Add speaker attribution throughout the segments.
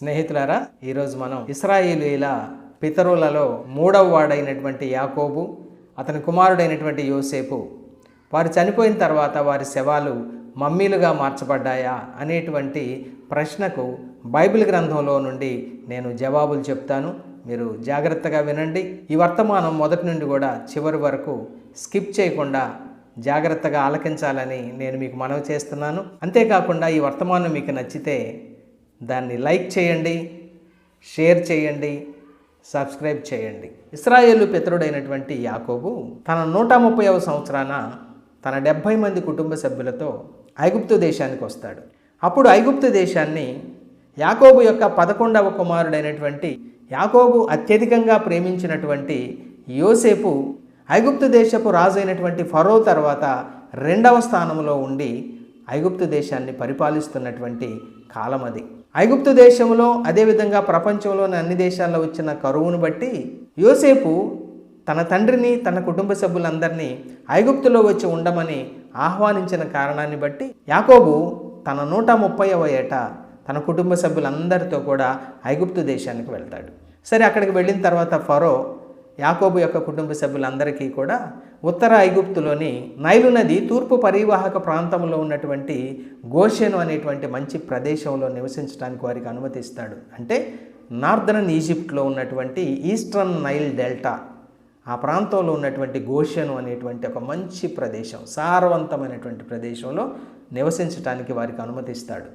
Speaker 1: స్నేహితులారా, ఈరోజు మనం ఇశ్రాయేలీయుల పితరులలో మూడవ వాడైనటువంటి యాకోబు, అతని కుమారుడైనటువంటి యోసేపు వారు చనిపోయిన తర్వాత వారి శవాలు మమ్మీలుగా మార్చబడ్డాయా అనేటువంటి ప్రశ్నకు బైబిల్ గ్రంథంలో నుండి నేను జవాబులు చెప్తాను. మీరు జాగ్రత్తగా వినండి. ఈ వర్తమానం మొదటి నుండి కూడా చివరి వరకు స్కిప్ చేయకుండా జాగ్రత్తగా ఆలకించాలని నేను మీకు మనవి చేస్తున్నాను. అంతేకాకుండా ఈ వర్తమానం మీకు నచ్చితే దాన్ని లైక్ చేయండి, షేర్ చేయండి, సబ్స్క్రైబ్ చేయండి. ఇశ్రాయేలు పితరుడైనటువంటి యాకోబు తన 130వ సంవత్సరాన తన 70 మంది కుటుంబ సభ్యులతో ఐగుప్తు దేశానికి వస్తాడు. అప్పుడు ఐగుప్తు దేశాన్ని యాకోబు యొక్క 11వ కుమారుడైనటువంటి యాకోబు అత్యధికంగా ప్రేమించినటువంటి యోసేపు ఐగుప్తు దేశపు రాజు అయినటువంటి ఫరో తర్వాత 2వ స్థానంలో ఉండి ఐగుప్తు దేశాన్ని పరిపాలిస్తున్నటువంటి కాలం అది. ఐగుప్తు దేశంలో అదేవిధంగా ప్రపంచంలోని అన్ని దేశాల్లో వచ్చిన కరువును బట్టి యోసేపు తన తండ్రిని తన కుటుంబ సభ్యులందరినీ ఐగుప్తులో వచ్చి ఉండమని ఆహ్వానించిన కారణాన్ని బట్టి యాకోబు తన 130వ ఏట తన కుటుంబ సభ్యులందరితో కూడా ఐగుప్తు దేశానికి వెళ్తాడు. సరే, అక్కడికి వెళ్ళిన తర్వాత ఫరో యాకోబు యొక్క కుటుంబ సభ్యులందరికీ కూడా ఉత్తర ఐగుప్తులోని నైలు నది తూర్పు పరివాహక ప్రాంతంలో ఉన్నటువంటి గోషెను అనేటువంటి మంచి ప్రదేశంలో నివసించడానికి వారికి అనుమతిస్తాడు. అంటే నార్దర్న్ ఈజిప్ట్లో ఉన్నటువంటి ఈస్టర్న్ నైల్ డెల్టా ఆ ప్రాంతంలో ఉన్నటువంటి గోషెను అనేటువంటి ఒక మంచి ప్రదేశం, సారవంతమైనటువంటి ప్రదేశంలో నివసించడానికి వారికి అనుమతిస్తాడు.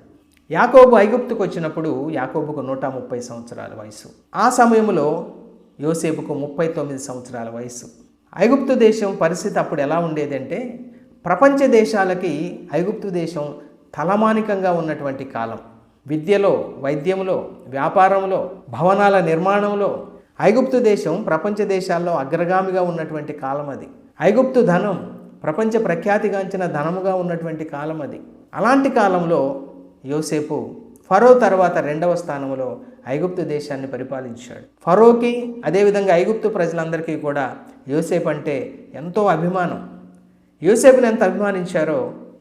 Speaker 1: యాకోబు ఐగుప్తుకు వచ్చినప్పుడు యాకోబుకు 130 సంవత్సరాల వయసు. ఆ సమయంలో యోసేపుకు 39 సంవత్సరాల వయసు. ఐగుప్తు దేశం పరిస్థితి అప్పుడు ఎలా ఉండేదంటే, ప్రపంచ దేశాలకి ఐగుప్తు దేశం తలమానికంగా ఉన్నటువంటి కాలం. విద్యలో, వైద్యంలో, వ్యాపారంలో, భవనాల నిర్మాణంలో ఐగుప్తు దేశం ప్రపంచ దేశాల్లో అగ్రగామిగా ఉన్నటువంటి కాలం అది. ఐగుప్తు ధనం ప్రపంచ ప్రఖ్యాతిగాంచిన ధనముగా ఉన్నటువంటి కాలం అది. అలాంటి కాలంలో యోసేపు ఫరో తర్వాత 2వ స్థానంలో ఐగుప్తు దేశాన్ని పరిపాలించాడు. ఫరోకి అదేవిధంగా ఐగుప్తు ప్రజలందరికీ కూడా యోసేపు అంటే ఎంతో అభిమానం. యోసేపుని ఎంత అభిమానించారో,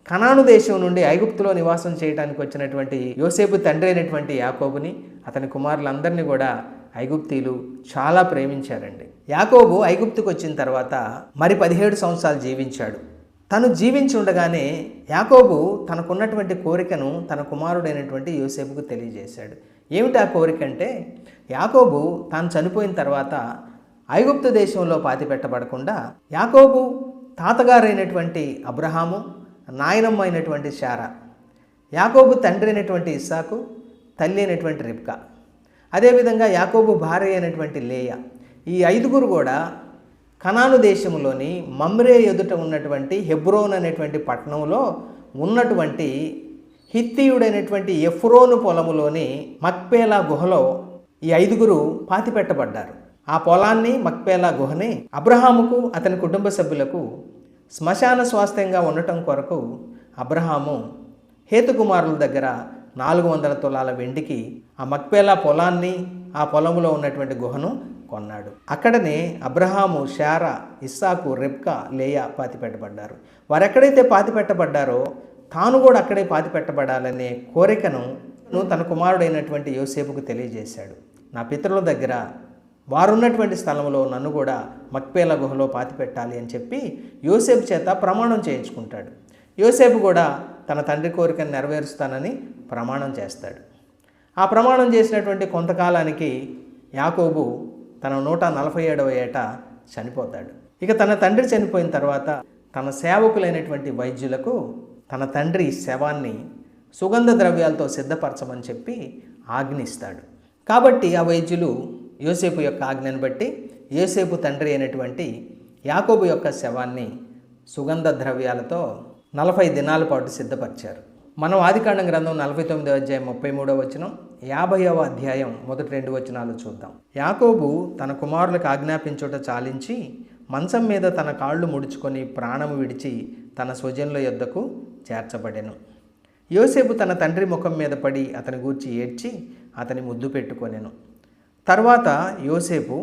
Speaker 1: కనాను దేశం నుండి ఐగుప్తులో నివాసం చేయడానికి వచ్చినటువంటి యోసేపు తండ్రి అయినటువంటి యాకోబుని, అతని కుమారులందరినీ కూడా ఐగుప్తీయులు చాలా ప్రేమించారండి. యాకోబు ఐగుప్తుకు వచ్చిన తర్వాత మరి 17 సంవత్సరాలు జీవించాడు. తను జీవించి ఉండగానే యాకోబు తనకున్నటువంటి కోరికను తన కుమారుడైనటువంటి యోసేపుకు తెలియజేశాడు. ఏమిటి ఆ కోరిక అంటే, యాకోబు తాను చనిపోయిన తర్వాత ఐగుప్తు దేశంలో పాతిపెట్టబడకుండా యాకోబు తాతగారైనటువంటి అబ్రహాము, నాయనమ్మ అయినటువంటి శారా, యాకోబు తండ్రి అయినటువంటి ఇస్సాకు, తల్లి అయినటువంటి రిబ్కా, అదేవిధంగా యాకోబు భార్య అయినటువంటి లేయా, ఈ 5గురు కూడా కనాను దేశంలోని మమ్రే ఎదుట ఉన్నటువంటి హెబ్రోన్ అనేటువంటి పట్టణంలో ఉన్నటువంటి హిత్తీయుడైనటువంటి ఎఫ్రోను పొలములోని మక్పేలా గుహలో ఈ 5గురు పాతిపెట్టబడ్డారు. ఆ పొలాన్ని, మక్పేలా గుహని అబ్రహాముకు అతని కుటుంబ సభ్యులకు శ్మశాన స్వాస్థ్యంగా ఉండటం కొరకు అబ్రహాము హేతుకుమారుల దగ్గర 400 తులాల వెండికి ఆ మక్పేలా పొలాన్ని, ఆ పొలంలో ఉన్నటువంటి గుహను కొన్నాడు. అక్కడనే అబ్రహాము, శారా, ఇస్సాకు, రిబ్కా, లేయా పాతిపెట్టబడ్డారు. వారు ఎక్కడైతే పాతిపెట్టబడ్డారో తాను కూడా అక్కడే పాతిపెట్టబడాలనే కోరికను తన కుమారుడైనటువంటి యోసేపుకు తెలియజేశాడు. నా పితరుల దగ్గర వారున్నటువంటి స్థలంలో నన్ను కూడా మక్పేలా గుహలో పాతిపెట్టాలి అని చెప్పి యోసేపు చేత ప్రమాణం చేయించుకుంటాడు. యోసేపు కూడా తన తండ్రి కోరికను నెరవేరుస్తానని ప్రమాణం చేస్తాడు. ఆ ప్రమాణం చేసినటువంటి కొంతకాలానికి యాకోబు తన 147వ ఏట చనిపోతాడు. ఇక తన తండ్రి చనిపోయిన తర్వాత తన సేవకులైనటువంటి వైద్యులకు తన తండ్రి శవాన్ని సుగంధ ద్రవ్యాలతో సిద్ధపరచమని చెప్పి ఆజ్ఞిస్తాడు. కాబట్టి ఆ వైద్యులు యోసేపు యొక్క ఆజ్ఞను బట్టి యోసేపు తండ్రి అయినటువంటి యాకోబు యొక్క శవాన్ని సుగంధ ద్రవ్యాలతో 40 దినాల పాటు సిద్ధపరిచారు. మనం ఆదికాండం గ్రంథం 49వ అధ్యాయం 33వ వచనం, 50వ అధ్యాయం మొదటి 2 వచనాలు చూద్దాం. యాకోబు తన కుమారులకు ఆజ్ఞాపించుట చాలించి మంచం మీద తన కాళ్ళు ముడుచుకొని ప్రాణము విడిచి తన స్వజనుల యొద్దకు చేర్చబడెను. యోసేపు తన తండ్రి ముఖం మీద పడి అతని గూర్చి ఏడ్చి అతని ముద్దు పెట్టుకొనెను. తర్వాత యోసేపు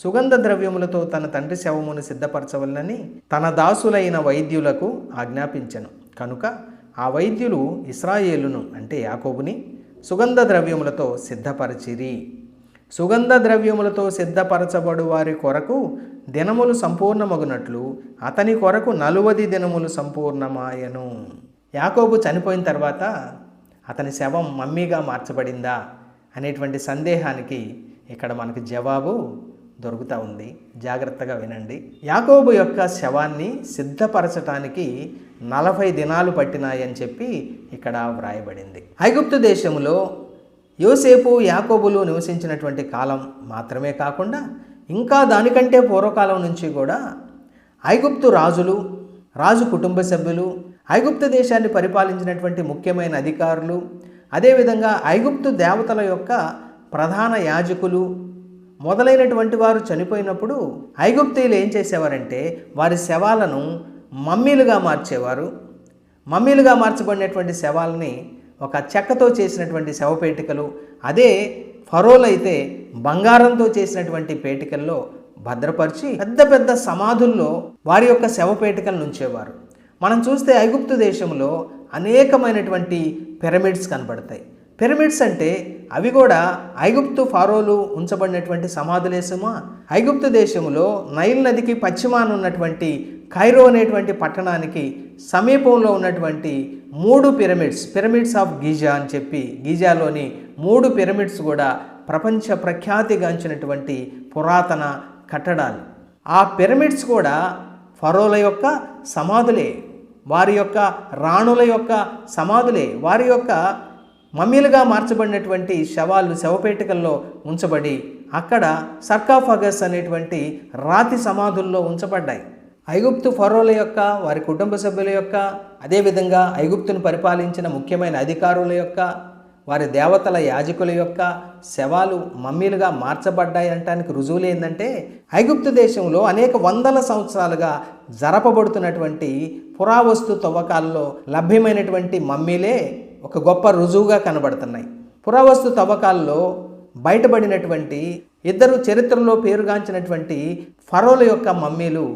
Speaker 1: సుగంధ ద్రవ్యములతో తన తండ్రి శవమును సిద్ధపరచవలనని తన దాసులైన వైద్యులకు ఆజ్ఞాపించెను. కనుక ఆ వైద్యులు ఇశ్రాయేలును అంటే యాకోబుని సుగంధ ద్రవ్యములతో సిద్ధపరచిరి. సుగంధ ద్రవ్యములతో సిద్ధపరచబడు వారి కొరకు దినములు సంపూర్ణమగునట్లు అతని కొరకు 40 దినములు సంపూర్ణమాయను. యాకోబు చనిపోయిన తర్వాత అతని శవం మమ్మీగా మార్చబడిందా అనేటువంటి సందేహానికి ఇక్కడ మనకు జవాబు దొరుకుతూ ఉంది. జాగ్రత్తగా వినండి. యాకోబు యొక్క శవాన్ని సిద్ధపరచటానికి 40 దినాలు పట్టినాయని చెప్పి ఇక్కడ వ్రాయబడింది. ఐగుప్తు దేశంలో యోసేపు యాకోబులు నివసించినటువంటి కాలం మాత్రమే కాకుండా ఇంకా దానికంటే పూర్వకాలం నుంచి కూడా ఐగుప్తు రాజు కుటుంబ సభ్యులు, ఐగుప్తు దేశాన్ని పరిపాలించినటువంటి ముఖ్యమైన అధికారులు, అదేవిధంగా ఐగుప్తు దేవతల యొక్క ప్రధాన యాజకులు మొదలైనటువంటి వారు చనిపోయినప్పుడు ఐగుప్తీయులు ఏం చేసేవారంటే వారి శవాలను మమ్మీలుగా మార్చేవారు. మమ్మీలుగా మార్చబడినటువంటి శవాలని ఒక చెక్కతో చేసినటువంటి శవపేటికలు, అదే ఫరోలు అయితే బంగారంతో చేసినటువంటి పేటికల్లో భద్రపరిచి పెద్ద పెద్ద సమాధుల్లో వారి యొక్క శవపేటికలను ఉంచేవారు. మనం చూస్తే ఐగుప్తు దేశంలో అనేకమైనటువంటి పిరమిడ్స్ కనబడతాయి. పిరమిడ్స్ అంటే అవి కూడా ఐగుప్తు ఫారోలు ఉంచబడినటువంటి సమాధులేసుమా. ఐగుప్తు దేశంలో నైల్ నదికి పశ్చిమాన ఉన్నటువంటి కైరో అనేటువంటి పట్టణానికి సమీపంలో ఉన్నటువంటి 3 పిరమిడ్స్ ఆఫ్ గీజా అని చెప్పి గీజాలోని 3 పిరమిడ్స్ కూడా ప్రపంచ ప్రఖ్యాతిగాంచినటువంటి పురాతన కట్టడాలు. ఆ పిరమిడ్స్ కూడా ఫరోల యొక్క సమాధులే, వారి యొక్క రాణుల యొక్క సమాధులే. వారి యొక్క మమ్మీలుగా మార్చబడినటువంటి శవాలు శవపేటికల్లో ఉంచబడి అక్కడ సర్కాఫగస్ అనేటువంటి రాతి సమాధుల్లో ఉంచబడ్డాయి. ఐగుప్తు ఫరోల యొక్క, వారి కుటుంబ సభ్యుల యొక్క, అదేవిధంగా ఐగుప్తును పరిపాలించిన ముఖ్యమైన అధికారుల యొక్క, వారి దేవతల యాజకుల యొక్క శవాలు మమ్మీలుగా మార్చబడ్డాయి అనటానికి రుజువులు ఏంటంటే ఐగుప్తు దేశంలో అనేక వందల సంవత్సరాలుగా జరపబడుతున్నటువంటి పురావస్తు తవ్వకాల్లో లభ్యమైనటువంటి మమ్మీలే ఒక గొప్ప రుజువుగా కనబడుతున్నాయి. పురావస్తు తవ్వకాల్లో బయటపడినటువంటి 2 చరిత్రలో పేరుగాంచినటువంటి ఫరోల యొక్క మమ్మీలు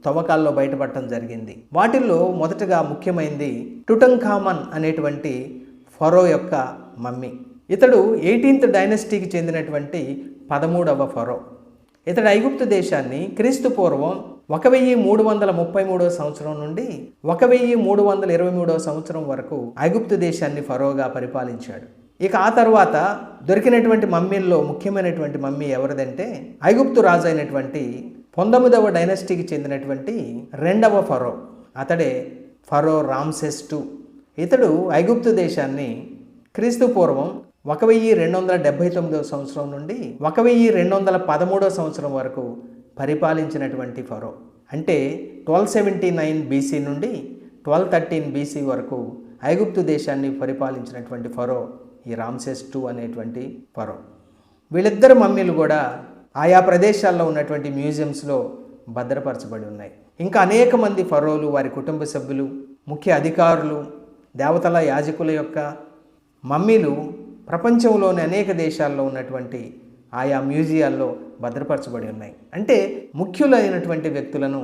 Speaker 1: తవ్వకాల్లో బయటపడటం జరిగింది. వాటిల్లో మొదటగా ముఖ్యమైనది టుటంఖామన్ అనేటువంటి ఫరో యొక్క మమ్మీ. ఇతడు 18th డైనస్టీకి చెందినటువంటి 13వ ఫరో. ఇతడు ఐగుప్తు దేశాన్ని క్రీస్తు పూర్వం 1333 సంవత్సరం నుండి 1323 సంవత్సరం వరకు ఐగుప్తు దేశాన్ని ఫరోగా పరిపాలించాడు. ఇక ఆ తర్వాత దొరికినటువంటి మమ్మీల్లో ముఖ్యమైనటువంటి మమ్మీ ఎవరిదంటే ఐగుప్తు రాజు అయినటువంటి 19వ డైనస్టీకి చెందినటువంటి 2వ ఫరో. అతడే ఫరో రామ్సెస్ II. ఇతడు ఐగుప్తు దేశాన్ని క్రీస్తు పూర్వం 1279 సంవత్సరం నుండి 1213 సంవత్సరం వరకు పరిపాలించినటువంటి ఫరో. అంటే 1279 BC నుండి 1213 BC వరకు ఐగుప్తు దేశాన్ని పరిపాలించినటువంటి ఫరో ఈ రామ్సెస్ II అనేటువంటి ఫరో. వీళ్ళిద్దరు మమ్మీలు కూడా ఆయా ప్రదేశాల్లో ఉన్నటువంటి మ్యూజియంస్లో భద్రపరచబడి ఉన్నాయి. ఇంకా అనేక మంది ఫరోలు, వారి కుటుంబ సభ్యులు, ముఖ్య అధికారులు, దేవతల యాజకుల యొక్క మమ్మీలు ప్రపంచంలోని అనేక దేశాల్లో ఉన్నటువంటి ఆయా మ్యూజియాల్లో భద్రపరచబడి ఉన్నాయి. అంటే ముఖ్యులైనటువంటి వ్యక్తులను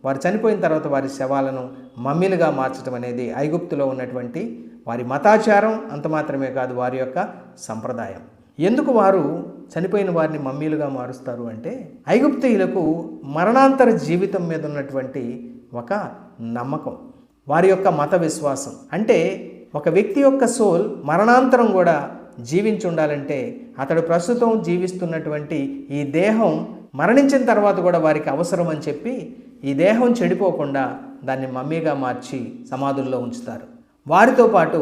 Speaker 1: వారు చనిపోయిన తర్వాత వారి శవాలను మమ్మీలుగా మార్చడం అనేది ఐగుప్తులో ఉన్నటువంటి వారి మతాచారం. అంత మాత్రమే కాదు, వారి యొక్క సంప్రదాయం. ఎందుకు వారు చనిపోయిన వారిని మమ్మీలుగా మారుస్తారు అంటే ఐగుప్తీయులకు మరణాంతర జీవితం మీద ఉన్నటువంటి ఒక నమ్మకం, వారి యొక్క మత విశ్వాసం. అంటే ఒక వ్యక్తి యొక్క సోల్ మరణాంతరం కూడా జీవించి ఉండాలంటే అతడు ప్రస్తుతం జీవిస్తున్నటువంటి ఈ దేహం మరణించిన తర్వాత కూడా వారికి అవసరం అని చెప్పి ఈ దేహం చెడిపోకుండా దాన్ని మమ్మీగా మార్చి సమాధుల్లో ఉంచుతారు. వారితో పాటు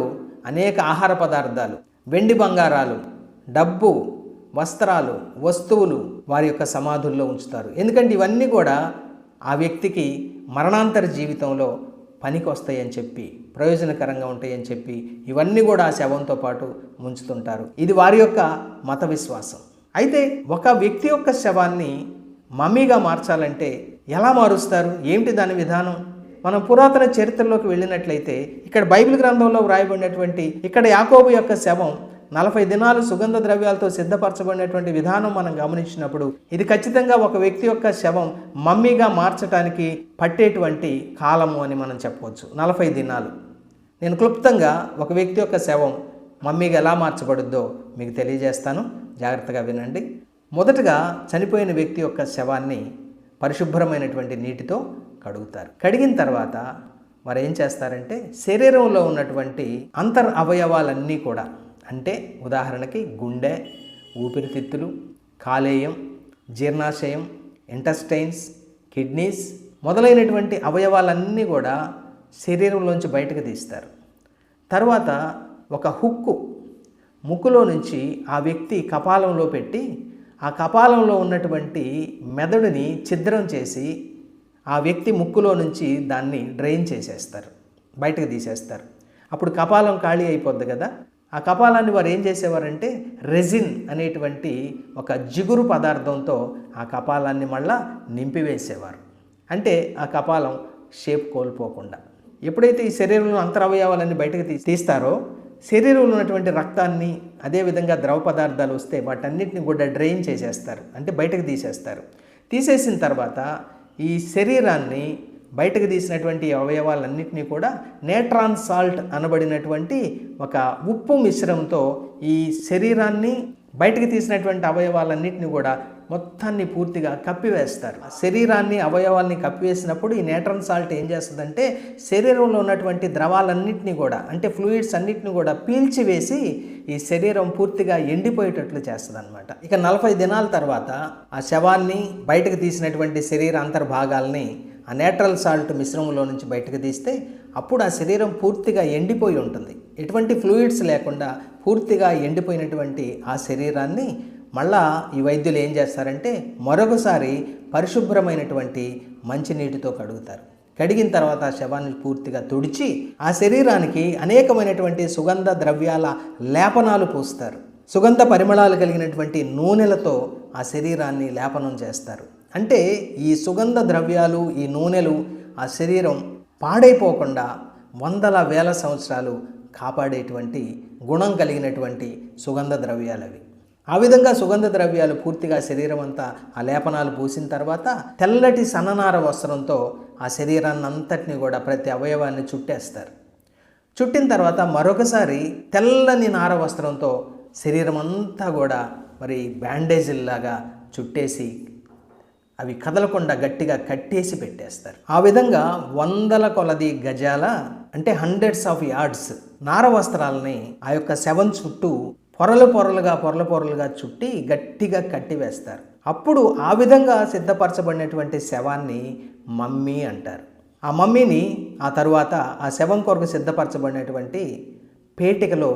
Speaker 1: అనేక ఆహార పదార్థాలు, వెండి బంగారాలు, డబ్బు, వస్త్రాలు, వస్తువులు వారి యొక్క సమాధుల్లో ఉంచుతారు. ఎందుకంటే ఇవన్నీ కూడా ఆ వ్యక్తికి మరణాంతర జీవితంలో పనికి వస్తాయని చెప్పి, ప్రయోజనకరంగా ఉంటాయని చెప్పి ఇవన్నీ కూడా ఆ శవంతో పాటు ఉంచుతుంటారు. ఇది వారి యొక్క మత విశ్వాసం. అయితే ఒక వ్యక్తి యొక్క శవాన్ని మమ్మీగా మార్చాలంటే ఎలా మారుస్తారు, ఏమిటి దాని విధానం? మనం పురాతన చరిత్రలోకి వెళ్ళినట్లయితే ఇక్కడ బైబిల్ గ్రంథంలో వ్రాయబడినటువంటి ఇక్కడ యాకోబు యొక్క శవం 40 దినాలు సుగంధ ద్రవ్యాలతో సిద్ధపరచబడినటువంటి విధానం మనం గమనించినప్పుడు ఇది ఖచ్చితంగా ఒక వ్యక్తి యొక్క శవం మమ్మీగా మార్చడానికి పట్టేటువంటి కాలము అని మనం చెప్పవచ్చు. 40 దినాలు. నేను క్లుప్తంగా ఒక వ్యక్తి యొక్క శవం మమ్మీగా ఎలా మార్చబడుద్దో మీకు తెలియజేస్తాను, జాగ్రత్తగా వినండి. మొదటగా చనిపోయిన వ్యక్తి యొక్క శవాన్ని పరిశుభ్రమైనటువంటి నీటితో కడుగుతారు. కడిగిన తర్వాత వారు ఏం చేస్తారంటే శరీరంలో ఉన్నటువంటి అంతర్ అవయవాలన్నీ కూడా, అంటే ఉదాహరణకి గుండె, ఊపిరితిత్తులు, కాలేయం, జీర్ణాశయం, ఇంటెస్టైన్స్, కిడ్నీస్ మొదలైనటువంటి అవయవాలన్నీ కూడా శరీరంలోంచి బయటకు తీస్తారు. తర్వాత ఒక హుక్కు ముక్కులో నుంచి ఆ వ్యక్తి కపాలంలో పెట్టి ఆ కపాలంలో ఉన్నటువంటి మెదడుని ఛిద్రం చేసి ఆ వ్యక్తి ముక్కులో నుంచి దాన్ని డ్రైన్ చేసేస్తారు, బయటకు తీసేస్తారు. అప్పుడు కపాలం ఖాళీ అయిపోద్ది కదా. ఆ కపాలాన్ని వారు ఏం చేసేవారంటే రెజిన్ అనేటువంటి ఒక జిగురు పదార్థంతో ఆ కపాలాన్ని మళ్ళా నింపివేసేవారు. అంటే ఆ కపాలం షేప్ కోల్పోకుండా. ఎప్పుడైతే ఈ శరీరంలో అంతరవయవాలన్నీ బయటకు తీస్తారో శరీరంలో ఉన్నటువంటి రక్తాన్ని, అదేవిధంగా ద్రవ పదార్థాలు వస్తే వాటన్నిటిని కూడా డ్రైన్ చేసేస్తారు, అంటే బయటకు తీసేస్తారు. తీసేసిన తర్వాత ఈ శరీరాన్ని బయటకు తీసినటువంటి అవయవాలన్నింటినీ కూడా నేట్రాన్ సాల్ట్ అనబడినటువంటి ఒక ఉప్పు మిశ్రమంతో ఈ శరీరాన్ని బయటకు తీసినటువంటి అవయవాలన్నింటినీ కూడా మొత్తాన్ని పూర్తిగా కప్పివేస్తారు. శరీరాన్ని, అవయవాల్ని కప్పివేసినప్పుడు ఈ నేట్రాన్ సాల్ట్ ఏం చేస్తుందంటే శరీరంలో ఉన్నటువంటి ద్రవాలన్నింటినీ కూడా, అంటే ఫ్లూయిడ్స్ అన్నింటినీ కూడా పీల్చివేసి ఈ శరీరం పూర్తిగా ఎండిపోయేటట్లు చేస్తుంది అనమాట. ఇక 40 దినాల తర్వాత ఆ శవాన్ని బయటకు తీసినటువంటి శరీర అంతర్భాగాల్ని ఆ నేట్రల్ సాల్ట్ మిశ్రమంలో నుంచి బయటకు తీస్తే అప్పుడు ఆ శరీరం పూర్తిగా ఎండిపోయి ఉంటుంది. ఎటువంటి ఫ్లూయిడ్స్ లేకుండా పూర్తిగా ఎండిపోయినటువంటి ఆ శరీరాన్ని మళ్ళా ఈ వైద్యులు ఏం చేస్తారంటే మరొకసారి పరిశుభ్రమైనటువంటి మంచినీటితో కడుగుతారు. కడిగిన తర్వాత ఆ శవాన్ని పూర్తిగా తుడిచి ఆ శరీరానికి అనేకమైనటువంటి సుగంధ ద్రవ్యాల లేపనాలు పూస్తారు. సుగంధ పరిమళాలు కలిగినటువంటి నూనెలతో ఆ శరీరాన్ని లేపనం చేస్తారు. అంటే ఈ సుగంధ ద్రవ్యాలు, ఈ నూనెలు ఆ శరీరం పాడైపోకుండా వందల వేల సంవత్సరాలు కాపాడేటువంటి గుణం కలిగినటువంటి సుగంధ ద్రవ్యాలు అవి. ఆ విధంగా సుగంధ ద్రవ్యాలు పూర్తిగా శరీరం అంతా ఆ లేపనాలు పూసిన తర్వాత తెల్లటి సన్ననార వస్త్రంతో ఆ శరీరాన్ని అంతటిని కూడా ప్రతి అవయవాన్ని చుట్టేస్తారు. చుట్టిన తర్వాత మరొకసారి తెల్లని నార వస్త్రంతో శరీరం అంతా కూడా మరి బ్యాండేజీల్లాగా చుట్టేసి అవి కదలకుండా గట్టిగా కట్టేసి పెట్టేస్తారు. ఆ విధంగా వందల కొలది గజాల, అంటే హండ్రెడ్స్ ఆఫ్ యార్డ్స్ నార వస్త్రాలని ఆ యొక్క శవం చుట్టూ పొరలుగా చుట్టి గట్టిగా కట్టివేస్తారు. అప్పుడు ఆ విధంగా సిద్ధపరచబడినటువంటి శవాన్ని మమ్మీ అంటారు. ఆ మమ్మీని ఆ తరువాత ఆ శవం కొరకు సిద్ధపరచబడినటువంటి పేటికలో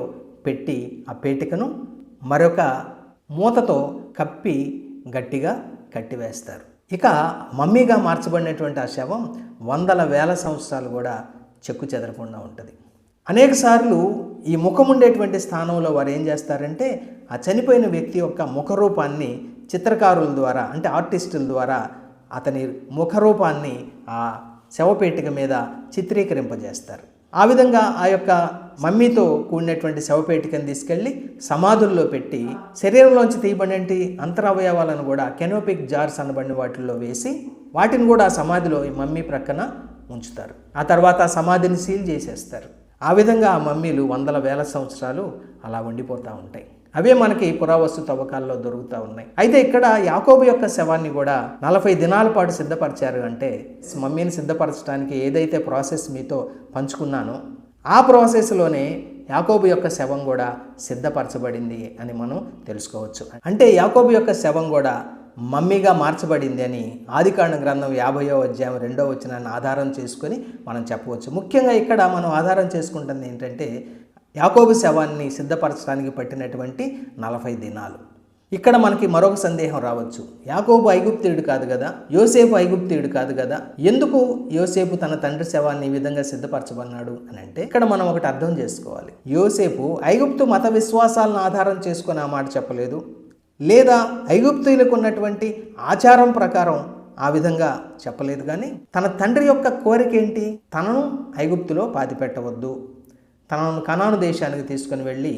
Speaker 1: పెట్టి ఆ పేటికను మరొక మూతతో కప్పి గట్టిగా కట్టివేస్తారు. ఇక మమ్మీగా మార్చబడినటువంటి ఆ శవం వందల వేల సంవత్సరాలు కూడా చెక్కు చెదరకుండా ఉంటుంది. అనేక సార్లు ఈ ముఖం ఉండేటువంటి స్థానంలో వారు ఏం చేస్తారంటే ఆ చనిపోయిన వ్యక్తి యొక్క ముఖరూపాన్ని చిత్రకారుల ద్వారా, అంటే ఆర్టిస్టుల ద్వారా అతని ముఖరూపాన్ని ఆ శవపేటిక మీద చిత్రీకరింపజేస్తారు. ఆ విధంగా ఆ యొక్క మమ్మీతో కూడినటువంటి శవపేటికను తీసుకెళ్ళి సమాధుల్లో పెట్టి శరీరంలోంచి తీయబడినటువంటి అంతరవయవాలను కూడా కెనోపిక్ జార్స్ అనబడిన వాటిల్లో వేసి వాటిని కూడా ఆ సమాధిలో ఈ మమ్మీ ప్రక్కన ఉంచుతారు. ఆ తర్వాత ఆ సమాధిని సీల్ చేసేస్తారు. ఆ విధంగా ఆ మమ్మీలు వందల వేల సంవత్సరాలు అలా ఉండిపోతూ ఉంటాయి. అవే మనకి పురావస్తు తవ్వకాల్లో దొరుకుతూ ఉన్నాయి. అయితే ఇక్కడ యాకోబు యొక్క శవాన్ని కూడా 40 దినాల పాటు సిద్ధపరిచారు. అంటే మమ్మీని సిద్ధపరచడానికి ఏదైతే ప్రాసెస్ మీతో పంచుకున్నానో ఆ ప్రాసెస్లోనే యాకోబు యొక్క శవం కూడా సిద్ధపరచబడింది అని మనం తెలుసుకోవచ్చు. అంటే యాకోబు యొక్క శవం కూడా మమ్మీగా మార్చబడింది అని ఆదికాండ గ్రంథం 50వ అధ్యాయం 2వ వచనాన్ని ఆధారం చేసుకొని మనం చెప్పవచ్చు. ముఖ్యంగా ఇక్కడ మనం ఆధారం చేసుకుంటుంది ఏంటంటే యాకోబు శవాన్ని సిద్ధపరచడానికి పట్టినటువంటి 40 దినాలు. ఇక్కడ మనకి మరొక సందేహం రావచ్చు. యాకోబు ఐగుప్తీయుడు కాదు కదా, యోసేపు ఐగుప్తీయుడు కాదు కదా, ఎందుకు యోసేపు తన తండ్రి శవాన్ని ఈ విధంగా సిద్ధపరచబన్నాడు అని అంటే ఇక్కడ మనం ఒకటి అర్థం చేసుకోవాలి. యోసేపు ఐగుప్తు మత విశ్వాసాలను ఆధారం చేసుకొని ఆ మాట చెప్పలేదు, లేదా ఐగుప్తీయులకు ఉన్నటువంటి ఆచారం ప్రకారం ఆ విధంగా చెప్పలేదు. కానీ తన తండ్రి యొక్క కోరిక ఏంటి? తనను ఐగుప్తులో పాతిపెట్టవద్దు, తనను కనాను దేశానికి తీసుకుని వెళ్ళి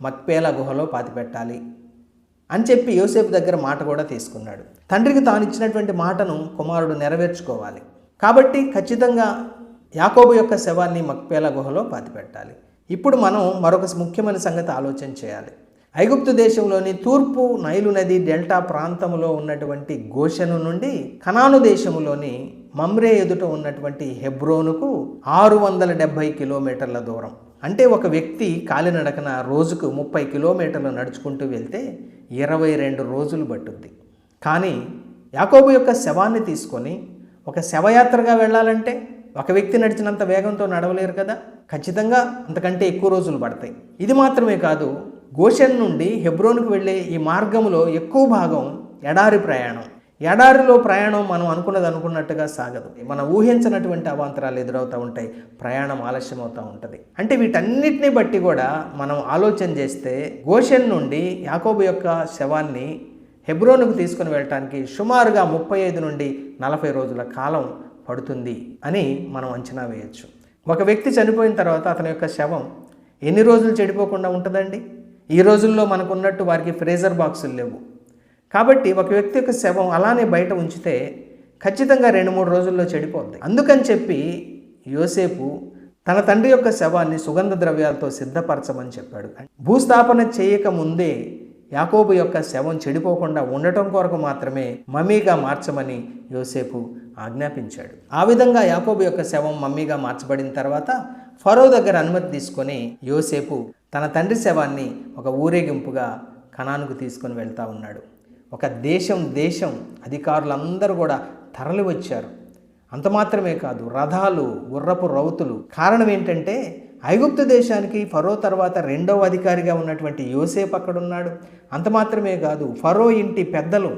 Speaker 1: మక్పేలా గుహలో పాతిపెట్టాలి అని చెప్పి యోసేపు దగ్గర మాట కూడా తీసుకున్నాడు. తండ్రికి తాను ఇచ్చినటువంటి మాటను కుమారుడు నెరవేర్చుకోవాలి. కాబట్టి ఖచ్చితంగా యాకోబు యొక్క శవాన్ని మక్పేలా గుహలో పాతిపెట్టాలి. ఇప్పుడు మనం మరొక ముఖ్యమైన సంగతి ఆలోచన చేయాలి. ఐగుప్తు దేశంలోని తూర్పు నైలు నది డెల్టా ప్రాంతంలో ఉన్నటువంటి గోషెను నుండి కనాను దేశంలోని మమ్రే ఎదుట ఉన్నటువంటి హెబ్రోనుకు 670 కిలోమీటర్ల దూరం. అంటే ఒక వ్యక్తి కాలినడకన రోజుకు 30 కిలోమీటర్లు నడుచుకుంటూ వెళ్తే 22 రోజులు పట్టుద్ది. కానీ యాకోబు యొక్క శవాన్ని తీసుకొని ఒక శవయాత్రగా వెళ్ళాలంటే ఒక వ్యక్తి నడిచినంత వేగంతో నడవలేరు కదా, ఖచ్చితంగా అంతకంటే ఎక్కువ రోజులు పడతాయి. ఇది మాత్రమే కాదు, గోషెన్ నుండి హెబ్రోన్కు వెళ్ళే ఈ మార్గంలో ఎక్కువ భాగం ఎడారి ప్రయాణం. ఎడారిలో ప్రయాణం మనం అనుకున్నట్టుగా సాగదు. మనం ఊహించినటువంటి అవాంతరాలు ఎదురవుతూ ఉంటాయి, ప్రయాణం ఆలస్యం అవుతూ ఉంటుంది. అంటే వీటన్నిటిని బట్టి కూడా మనం ఆలోచన చేస్తే గోషెన్ నుండి యాకోబు యొక్క శవాన్ని హెబ్రోనుకు తీసుకుని వెళ్ళటానికి సుమారుగా 35 నుండి 40 రోజుల కాలం పడుతుంది అని మనం అంచనా వేయచ్చు. ఒక వ్యక్తి చనిపోయిన తర్వాత అతని యొక్క శవం ఎన్ని రోజులు చెడిపోకుండా ఉంటుందండి? ఈ రోజుల్లో మనకున్నట్టు వారికి ఫ్రీజర్ బాక్సులు లేవు. కాబట్టి ఒక వ్యక్తి యొక్క శవం అలానే బయట ఉంచితే ఖచ్చితంగా 2-3 రోజుల్లో చెడిపోద్ది. అందుకని చెప్పి యోసేపు తన తండ్రి యొక్క శవాన్ని సుగంధ ద్రవ్యాలతో సిద్ధపరచమని చెప్పాడు. భూస్థాపన చేయక ముందే యాకోబు యొక్క శవం చెడిపోకుండా ఉండటం కొరకు మాత్రమే మమ్మీగా మార్చమని యోసేపు ఆజ్ఞాపించాడు. ఆ విధంగా యాకోబు యొక్క శవం మమ్మీగా మార్చబడిన తర్వాత ఫరో దగ్గర అనుమతి తీసుకొని యోసేపు తన తండ్రి శవాన్ని ఒక ఊరేగింపుగా కనానుకు తీసుకొని వెళ్తూ ఉన్నాడు. ఒక దేశం అధికారులందరూ కూడా తరలి వచ్చారు. అంత మాత్రమే కాదు, రథాలు, గుర్రపు రౌతులు. కారణం ఏంటంటే ఐగుప్తు దేశానికి ఫరో తర్వాత 2వ అధికారిగా ఉన్నటువంటి యోసేపు అక్కడున్నాడు. అంత మాత్రమే కాదు, ఫరో ఇంటి పెద్దలు,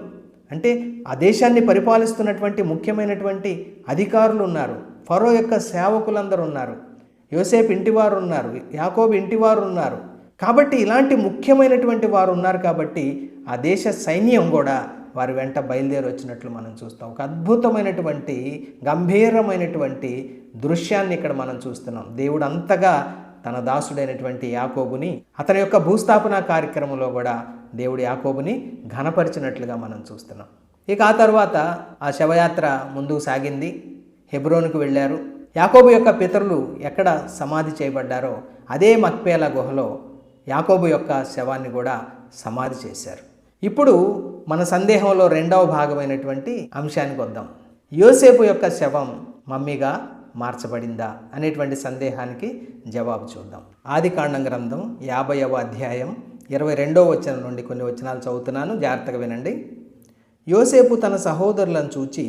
Speaker 1: అంటే ఆ దేశాన్ని పరిపాలిస్తున్నటువంటి ముఖ్యమైనటువంటి అధికారులు ఉన్నారు. ఫరో యొక్క సేవకులందరూ ఉన్నారు. యోసేపు ఇంటివారు ఉన్నారు, యాకోబు ఇంటివారు ఉన్నారు. కాబట్టి ఇలాంటి ముఖ్యమైనటువంటి వారు ఉన్నారు. కాబట్టి ఆ దేశ సైన్యం కూడా వారి వెంట బయలుదేరి వచ్చినట్లు మనం చూస్తాం. ఒక అద్భుతమైనటువంటి గంభీరమైనటువంటి దృశ్యాన్ని ఇక్కడ మనం చూస్తున్నాం. దేవుడు అంతగా తన దాసుడైనటువంటి యాకోబుని అతని యొక్క భూస్థాపన కార్యక్రమంలో కూడా దేవుడు యాకోబుని ఘనపరిచినట్లుగా మనం చూస్తున్నాం. ఇక ఆ తర్వాత ఆ శవయాత్ర ముందుకు సాగింది. హెబ్రోనుకు వెళ్ళారు. యాకోబు యొక్క పితరులు ఎక్కడ సమాధి చేయబడ్డారో అదే మక్పేలా గుహలో యాకోబు యొక్క శవాన్ని కూడా సమాధి చేశారు. ఇప్పుడు మన సందేహంలో 2వ భాగమైనటువంటి అంశానికి వద్దాం. యోసేపు యొక్క శవం మమ్మీగా మార్చబడిందా అనేటువంటి సందేహానికి జవాబు చూద్దాం. ఆదికాండం గ్రంథం 50వ అధ్యాయం 22వ వచనం నుండి కొన్ని వచనాలు చదువుతున్నాను, జాగ్రత్తగా వినండి. యోసేపు తన సహోదరులను చూచి,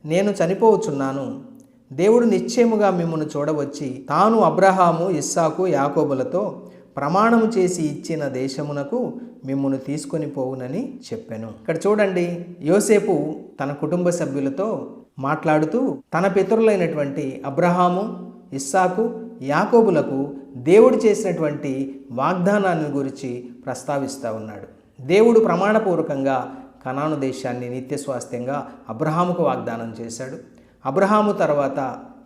Speaker 1: నేను చనిపోవచ్చున్నాను, దేవుడు నిశ్చయముగా మిమ్మల్ని చూడవచ్చి తాను అబ్రహాము, ఇస్సాకు, యాకోబులతో ప్రమాణము చేసి ఇచ్చిన దేశమునకు మిమ్మును తీసుకొని పోవునని చెప్పాను. ఇక్కడ చూడండి, యోసేపు తన కుటుంబ సభ్యులతో మాట్లాడుతూ తన పితరులైనటువంటి అబ్రహాము, ఇస్సాకు, యాకోబులకు దేవుడు చేసినటువంటి వాగ్దానాన్ని గురించి ప్రస్తావిస్తూ ఉన్నాడు. దేవుడు ప్రమాణపూర్వకంగా కనాను దేశాన్ని నిత్య స్వాస్థ్యంగా అబ్రహాముకు వాగ్దానం చేశాడు. అబ్రహాము తర్వాత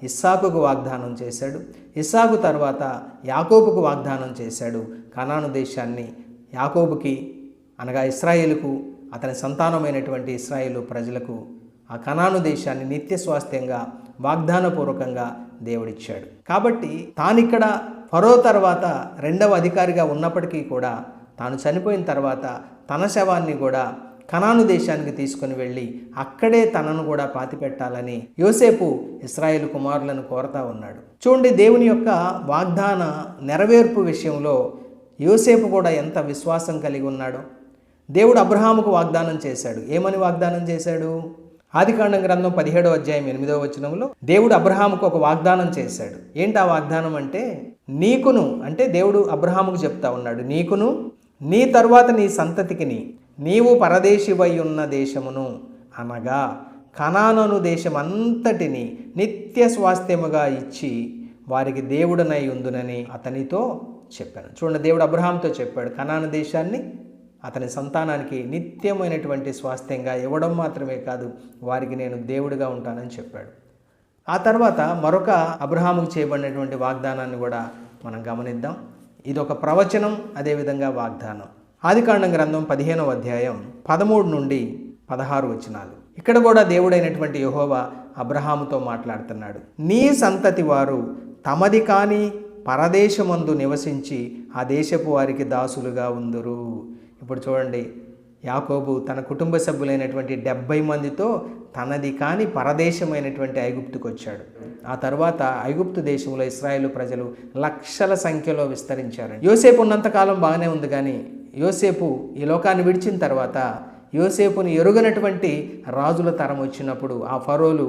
Speaker 1: ఇస్సాకుకు వాగ్దానం చేశాడు. ఇస్సాకు తర్వాత యాకోబుకు వాగ్దానం చేశాడు. కనాను దేశాన్ని యాకోబుకి అనగా ఇశ్రాయేలుకు, అతని సంతానమైనటువంటి ఇశ్రాయేలు ప్రజలకు ఆ కనాను దేశాన్ని నిత్య స్వాస్థ్యంగా వాగ్దానపూర్వకంగా దేవుడిచ్చాడు. కాబట్టి తానిక్కడ ఫరో తర్వాత 2వ అధికారిగా ఉన్నప్పటికీ కూడా తాను చనిపోయిన తర్వాత తన శవాన్ని కూడా కనాను దేశానికి తీసుకుని వెళ్ళి అక్కడే తనను కూడా పాతిపెట్టాలని యోసేపు ఇశ్రాయేలు కుమారులను కోరుతా ఉన్నాడు. చూడండి, దేవుని యొక్క వాగ్దాన నెరవేర్పు విషయంలో యోసేపు కూడా ఎంత విశ్వాసం కలిగి ఉన్నాడో. దేవుడు అబ్రహాముకు వాగ్దానం చేశాడు. ఏమని వాగ్దానం చేశాడు? ఆదికాండం గ్రంథం 17వ అధ్యాయం 8వ వచనంలో దేవుడు అబ్రహాముకు ఒక వాగ్దానం చేశాడు. ఏంటి ఆ వాగ్దానం అంటే, నీకును, అంటే దేవుడు అబ్రహాముకు చెప్తా ఉన్నాడు, నీకును నీ తరువాత నీ సంతతికిని నీవు పరదేశివై ఉన్న దేశమును అనగా కనాను దేశం అంతటిని నిత్య స్వాస్థ్యముగా ఇచ్చి వారికి దేవుడనై ఉందునని అతనితో చెప్పాను. చూడండి, దేవుడు అబ్రహాంతో చెప్పాడు, కనాను దేశాన్ని అతని సంతానానికి నిత్యమైనటువంటి స్వాస్థ్యంగా ఇవ్వడం మాత్రమే కాదు, వారికి నేను దేవుడిగా ఉంటానని చెప్పాడు. ఆ తర్వాత మరొక అబ్రహాముకు చేయబడినటువంటి వాగ్దానాన్ని కూడా మనం గమనిద్దాం. ఇది ఒక ప్రవచనం, అదేవిధంగా వాగ్దానం. ఆదికాండం గ్రంథం 15వ అధ్యాయం 13 నుండి 16 వచనాలు. ఇక్కడ కూడా దేవుడైనటువంటి యెహోవా అబ్రహాముతో మాట్లాడుతున్నాడు. నీ సంతతి వారు తమది కాని పరదేశమందు నివసించి ఆ దేశపు వారికి దాసులుగా ఉందురు. ఇప్పుడు చూడండి, యాకోబు తన కుటుంబ సభ్యులైనటువంటి 70 మందితో తనది కాని పరదేశమైనటువంటి ఐగుప్తుకు వచ్చాడు. ఆ తర్వాత ఐగుప్తు దేశంలో ఇశ్రాయేలు ప్రజలు లక్షల సంఖ్యలో విస్తరించారు. యోసేపు ఉన్నంతకాలం బాగానే ఉంది, కానీ యోసేపు ఈ లోకాన్ని విడిచిన తర్వాత యోసేపుని ఎరుగనటువంటి రాజుల తరం వచ్చినప్పుడు ఆ ఫరోలు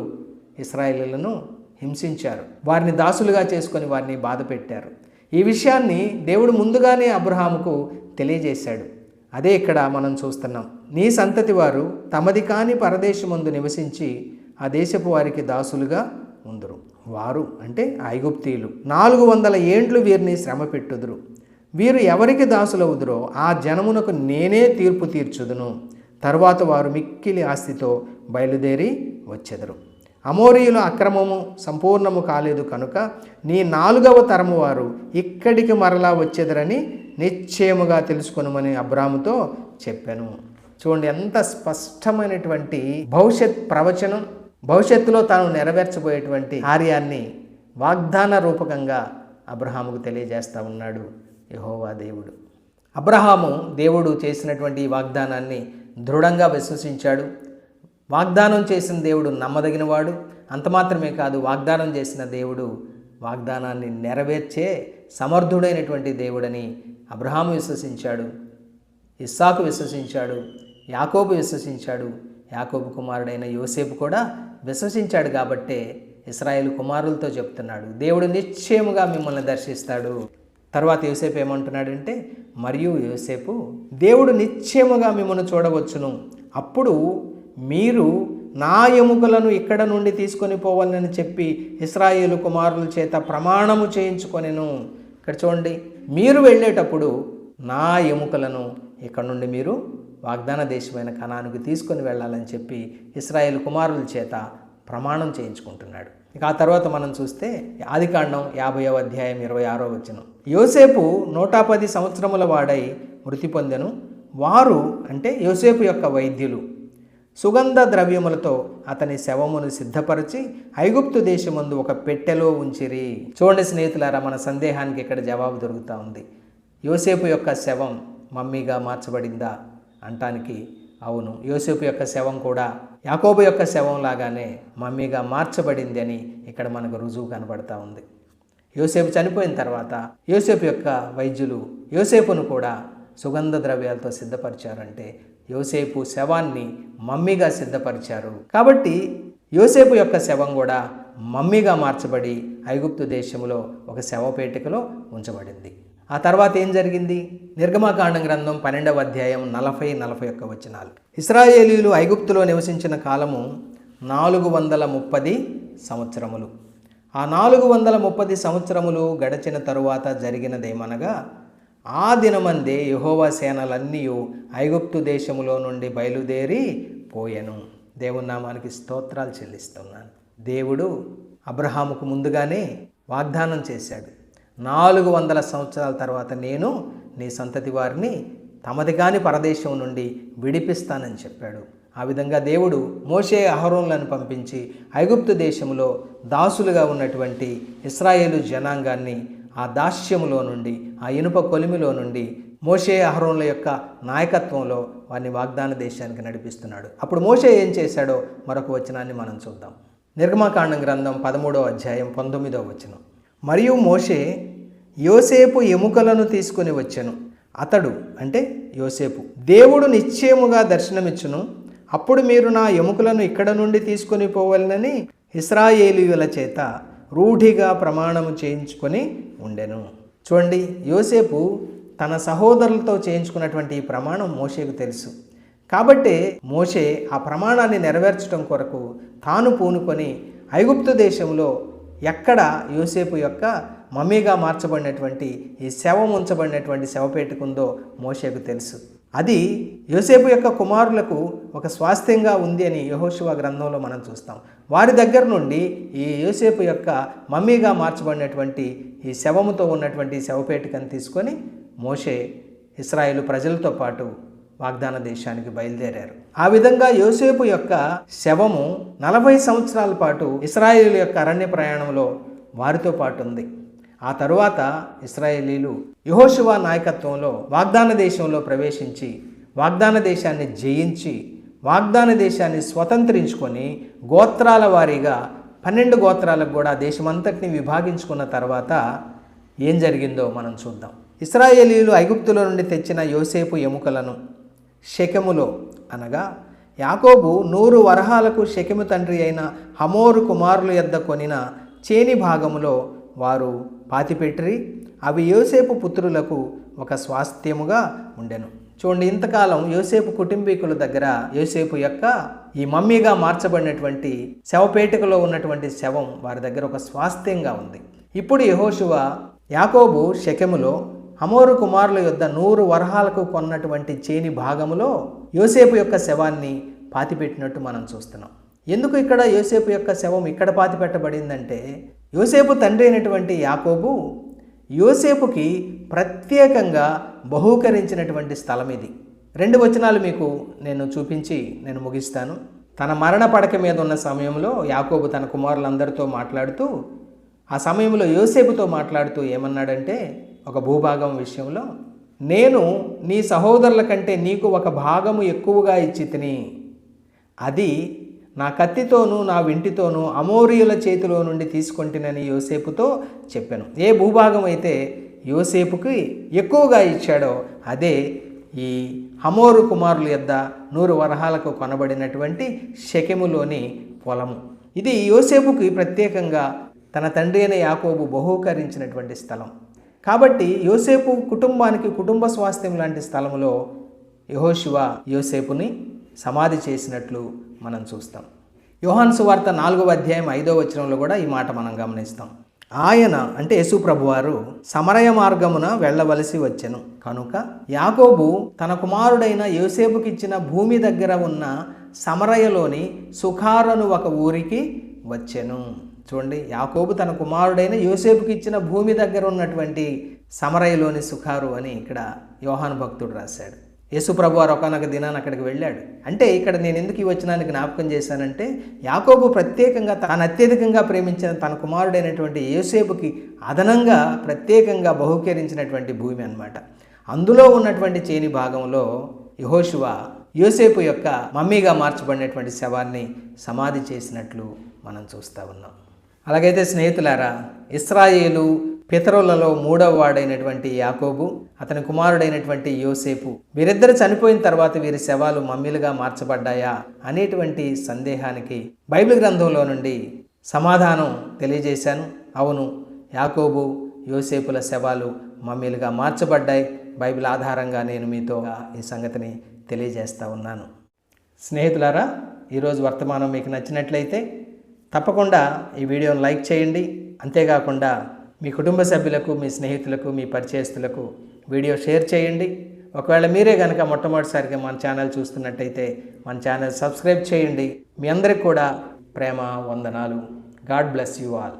Speaker 1: ఇశ్రాయేలీయులను హింసించారు, వారిని దాసులుగా చేసుకొని వారిని బాధ పెట్టారు. ఈ విషయాన్ని దేవుడు ముందుగానే అబ్రహాముకు తెలియజేశాడు. అదే ఇక్కడ మనం చూస్తున్నాం. నీ సంతతి వారు తమది కాని పరదేశమందు నివసించి ఆ దేశపు వారికి దాసులుగా ఉందురు. వారు అంటే ఐగుప్తీయులు 400 ఏండ్లు వీరిని శ్రమ పెట్టుదురు. వీరు ఎవరికి దాసులవుదురో ఆ జనమునకు నేనే తీర్పు తీర్చుదును. తరువాత వారు మిక్కిలి ఆస్తితో బయలుదేరి వచ్చెదరు. అమోరీయుల అక్రమము సంపూర్ణము కాలేదు కనుక నీ 4వ తరము వారు ఇక్కడికి మరలా వచ్చెదరని నిశ్చయముగా తెలుసుకొనుమని అబ్రాముతో చెప్పాను. చూడండి, ఎంత స్పష్టమైనటువంటి భవిష్యత్ ప్రవచనం, భవిష్యత్తులో తాను నెరవేర్చబోయేటువంటి కార్యాన్ని వాగ్దాన రూపకంగా అబ్రహాముకు తెలియజేస్తూ ఉన్నాడు యెహోవా దేవుడు. అబ్రహాము దేవుడు చేసినటువంటి ఈ వాగ్దానాన్ని దృఢంగా విశ్వసించాడు. వాగ్దానం చేసిన దేవుడు నమ్మదగినవాడు. అంత మాత్రమే కాదు, వాగ్దానం చేసిన దేవుడు వాగ్దానాన్ని నెరవేర్చే సమర్థుడైనటువంటి దేవుడని అబ్రహాము విశ్వసించాడు, ఇస్సాకు విశ్వసించాడు, యాకోబు విశ్వసించాడు, యాకోబు కుమారుడైన యోసేపు కూడా విశ్వసించాడు. కాబట్టే ఇశ్రాయేలు కుమారులతో చెప్తున్నాడు, దేవుడు నిశ్చయముగా మిమ్మల్ని దర్శిస్తాడు. తర్వాత యోసేపు ఏమంటున్నాడంటే, మరియు యోసేపు దేవుడు నిశ్చయముగా మిమ్మల్ని చూడవచ్చును, అప్పుడు మీరు నా ఎముకలను ఇక్కడ నుండి తీసుకొని పోవాలని చెప్పి ఇశ్రాయేలు కుమారుల చేత ప్రమాణము చేయించుకొనెను. ఇక్కడ చూడండి, మీరు వెళ్ళేటప్పుడు నా ఎముకలను ఇక్కడ నుండి మీరు వాగ్దాన దేశమైన కనానుకు తీసుకొని వెళ్ళాలని చెప్పి ఇశ్రాయేలు కుమారుల చేత ప్రమాణం చేయించుకుంటున్నాడు. ఇక ఆ తర్వాత మనం చూస్తే ఆదికాండం 50వ అధ్యాయం 26వ వచనం. యోసేపు 110 సంవత్సరముల వాడై మృతి పొందెను. వారు అంటే యోసేపు యొక్క వైద్యులు సుగంధ ద్రవ్యములతో అతని శవమును సిద్ధపరిచి ఐగుప్తు దేశమందు ఒక పెట్టెలో ఉంచిరి. చూడండి స్నేహితులారా, మన సందేహానికి ఇక్కడ జవాబు దొరుకుతూ ఉంది. యోసేపు యొక్క శవం మమ్మీగా మార్చబడిందా అంటానికి అవును, యోసేపు యొక్క శవం కూడా యాకోబు యొక్క శవం లాగానే మమ్మీగా మార్చబడింది అని ఇక్కడ మనకు రుజువు కనబడతా ఉంది. యోసేపు చనిపోయిన తర్వాత యోసేపు యొక్క వైద్యులు యోసేపును కూడా సుగంధ ద్రవ్యాలతో సిద్ధపరిచారంటే యోసేపు శవాన్ని మమ్మీగా సిద్ధపరిచారు. కాబట్టి యోసేపు యొక్క శవం కూడా మమ్మీగా మార్చబడి ఐగుప్తు దేశంలో ఒక శవపేటికలో ఉంచబడింది. ఆ తర్వాత ఏం జరిగింది? నిర్గమకాండం గ్రంథం 12వ అధ్యాయం 40-41 వచనాలు. ఇశ్రాయేలీయులు ఐగుప్తులో నివసించిన కాలము 430 సంవత్సరములు. ఆ 430 సంవత్సరములు గడిచిన తరువాత జరిగినదేమనగా, ఆ దినమందే యెహోవా సేనలన్నీ ఐగుప్తు దేశములో నుండి బయలుదేరి పోయెను. దేవుని నామానికి స్తోత్రాలు చెల్లిస్తున్నాను. దేవుడు అబ్రహాముకు ముందుగానే వాగ్దానం చేశాడు, 400 సంవత్సరాల తర్వాత నేను నీ సంతతి వారిని తమది కాని పరదేశం నుండి విడిపిస్తానని చెప్పాడు. ఆ విధంగా దేవుడు మోషే అహరోనులను పంపించి ఐగుప్తు దేశంలో దాసులుగా ఉన్నటువంటి ఇశ్రాయేలు జనాంగాన్ని ఆ దాస్యములో నుండి, ఆ ఇనుప కొలిమిలో నుండి మోషే అహరోనుల యొక్క నాయకత్వంలో వారిని వాగ్దాన దేశానికి నడిపిస్తున్నాడు. అప్పుడు మోషే ఏం చేశాడో మరొక వచనాన్ని మనం చూద్దాం. నిర్గమకాండం గ్రంథం 13వ అధ్యాయం 19వ వచనం. మరియు మోషే యోసేపు ఎముకలను తీసుకుని వచ్చెను. అతడు అంటే యోసేపు, దేవుడు నిశ్చయముగా దర్శనమిచ్చును, అప్పుడు మీరు నా ఎముకలను ఇక్కడ నుండి తీసుకొని పోవాలని ఇశ్రాయేలీయుల చేత రూఢిగా ప్రమాణము చేయించుకొని ఉండెను. చూడండి, యోసేపు తన సహోదరులతో చేయించుకున్నటువంటి ఈ ప్రమాణం మోషేకు తెలుసు. కాబట్టే మోషే ఆ ప్రమాణాన్ని నెరవేర్చడం కొరకు తాను పూనుకొని ఐగుప్తు దేశంలో ఎక్కడ యోసేపు యొక్క మమ్మీగా మార్చబడినటువంటి ఈ శవం ఉంచబడినటువంటి శవపేటిక ఉందో మోషేకు తెలుసు. అది యోసేపు యొక్క కుమారులకు ఒక స్వాస్థ్యంగా ఉంది అని యెహోషువ గ్రంథంలో మనం చూస్తాం. వారి దగ్గర నుండి ఈ యోసేపు యొక్క మమ్మీగా మార్చబడినటువంటి ఈ శవముతో ఉన్నటువంటి శవపేటికను తీసుకొని మోషే ఇశ్రాయేలు ప్రజలతో పాటు వాగ్దాన దేశానికి బయలుదేరారు. ఆ విధంగా యోసేపు యొక్క శవము 40 సంవత్సరాల పాటు ఇశ్రాయేలు యొక్క అరణ్య ప్రయాణంలో వారితో పాటు ఉంది. ఆ తరువాత ఇశ్రాయేలీలు యెహోషువ నాయకత్వంలో వాగ్దాన దేశంలో ప్రవేశించి వాగ్దాన దేశాన్ని జయించి వాగ్దాన దేశాన్ని స్వతంత్రించుకొని గోత్రాల వారీగా 12 గోత్రాలకు కూడా దేశమంతటిని విభాగించుకున్న తర్వాత ఏం జరిగిందో మనం చూద్దాం. ఇశ్రాయేలీయులు ఐగుప్తులో నుండి తెచ్చిన యోసేపు ఎముకలను షెకెములో అనగా యాకోబు 100 వరహాలకు షెకెము తండ్రి అయిన హమోరు కుమారుల యొద్ద కొనిన చేని భాగములో వారు పాతిపెట్టిరి. అవి యోసేపు పుత్రులకు ఒక స్వాస్థ్యముగా ఉండెను. చూడండి, ఇంతకాలం యోసేపు కుటుంబీకుల దగ్గర యోసేపు యొక్క ఈ మమ్మీగా మార్చబడినటువంటి శవపేటికలో ఉన్నటువంటి శవం వారి దగ్గర ఒక స్వాస్థ్యంగా ఉంది. ఇప్పుడు యెహోషువ యాకోబు షెకెములో హమోరు కుమారుల యొద్ద 100 వరహాలకు కొన్నటువంటి చేని భాగములో యోసేపు యొక్క శవాన్ని పాతిపెట్టినట్టు మనం చూస్తున్నాం. ఎందుకు ఇక్కడ యోసేపు యొక్క శవం ఇక్కడ పాతిపెట్టబడిందంటే, యోసేపు తండ్రి అయినటువంటి యాకోబు యోసేపుకి ప్రత్యేకంగా బహూకరించినటువంటి స్థలం ఇది. 2 వచనాలు మీకు నేను చూపించి నేను ముగిస్తాను. తన మరణ పడక మీద ఉన్న సమయంలో యాకోబు తన కుమారులందరితో మాట్లాడుతూ, ఆ సమయంలో యోసేపుతో మాట్లాడుతూ ఏమన్నాడంటే, ఒక భూభాగం విషయంలో, నేను నీ సహోదరుల కంటే నీకు ఒక భాగము ఎక్కువగా ఇచ్చి తిని, అది నా కత్తితోనూ నా వింటితోనూ అమోరీయుల చేతిలో నుండి తీసుకొంటినని యోసేపుతో చెప్పాను. ఏ భూభాగం అయితే యోసేపుకి ఎక్కువగా ఇచ్చాడో అదే ఈ హమోరు కుమారుల యొద్ద 100 వరహాలకు కొనబడినటువంటి షెకెములోని పొలము. ఇది యోసేపుకి ప్రత్యేకంగా తన తండ్రి అయిన యాకోబు బహూకరించినటువంటి స్థలం. కాబట్టి యోసేపు కుటుంబానికి కుటుంబ స్వాస్థ్యం లాంటి స్థలంలో యెహోషువ యోసేపుని సమాధి చేసినట్లు మనం చూస్తాం. యోహాను సువార్త 4వ అధ్యాయం 5వ వచనంలో కూడా ఈ మాట మనం గమనిస్తాం. ఆయన అంటే యేసు ప్రభువారు సమరయ మార్గమున వెళ్ళవలసి వచ్చెను కనుక యాకోబు తన కుమారుడైన యోసేపుకిచ్చిన భూమి దగ్గర ఉన్న సమరయలోని సుఖారను ఒక ఊరికి వచ్చెను. చూడండి, యాకోబు తన కుమారుడైన యోసేపుకి ఇచ్చిన భూమి దగ్గర ఉన్నటువంటి సమరయలోని సుఖారు అని ఇక్కడ యోహాను భక్తుడు రాశాడు. యేసు ప్రభువారు ఒకనొక దినాన్ని అక్కడికి వెళ్ళాడు. అంటే ఇక్కడ నేను ఎందుకు ఈ వచనాన్ని జ్ఞాపకం చేశానంటే, యాకోబు ప్రత్యేకంగా తాను అత్యధికంగా ప్రేమించిన తన కుమారుడైనటువంటి యోసేపుకి అదనంగా ప్రత్యేకంగా బహుకరించినటువంటి భూమి అన్నమాట. అందులో ఉన్నటువంటి చేని భాగంలో యెహోషువ యోసేపు యొక్క మమ్మీగా మార్చబడినటువంటి శవాన్ని సమాధి చేసినట్లు మనం చూస్తూ ఉన్నాం. అలాగైతే స్నేహితులారా, ఇశ్రాయేలు పితరులలో 3వ వాడైనటువంటి యాకోబు, అతని కుమారుడైనటువంటి యోసేపు, వీరిద్దరు చనిపోయిన తర్వాత వీరి శవాలు మమ్మీలుగా మార్చబడ్డాయా అనేటువంటి సందేహానికి బైబిల్ గ్రంథంలో నుండి సమాధానం తెలియజేశాను. అవును, యాకోబు యోసేపుల శవాలు మమ్మీలుగా మార్చబడ్డాయి. బైబిల్ ఆధారంగా నేను మీతో ఈ సంగతిని తెలియజేస్తూ ఉన్నాను. స్నేహితులారా, ఈరోజు వర్తమానం మీకు నచ్చినట్లయితే తప్పకుండా ఈ వీడియోను లైక్ చేయండి. అంతేకాకుండా మీ కుటుంబ సభ్యులకు, మీ స్నేహితులకు, మీ పరిచయస్తులకు వీడియో షేర్ చేయండి. ఒకవేళ మీరే కనుక మొట్టమొదటిసారిగా మన ఛానల్ చూస్తున్నట్టయితే మన ఛానల్ సబ్స్క్రైబ్ చేయండి. మీ అందరికి కూడా ప్రేమ వందనాలు. God bless you all.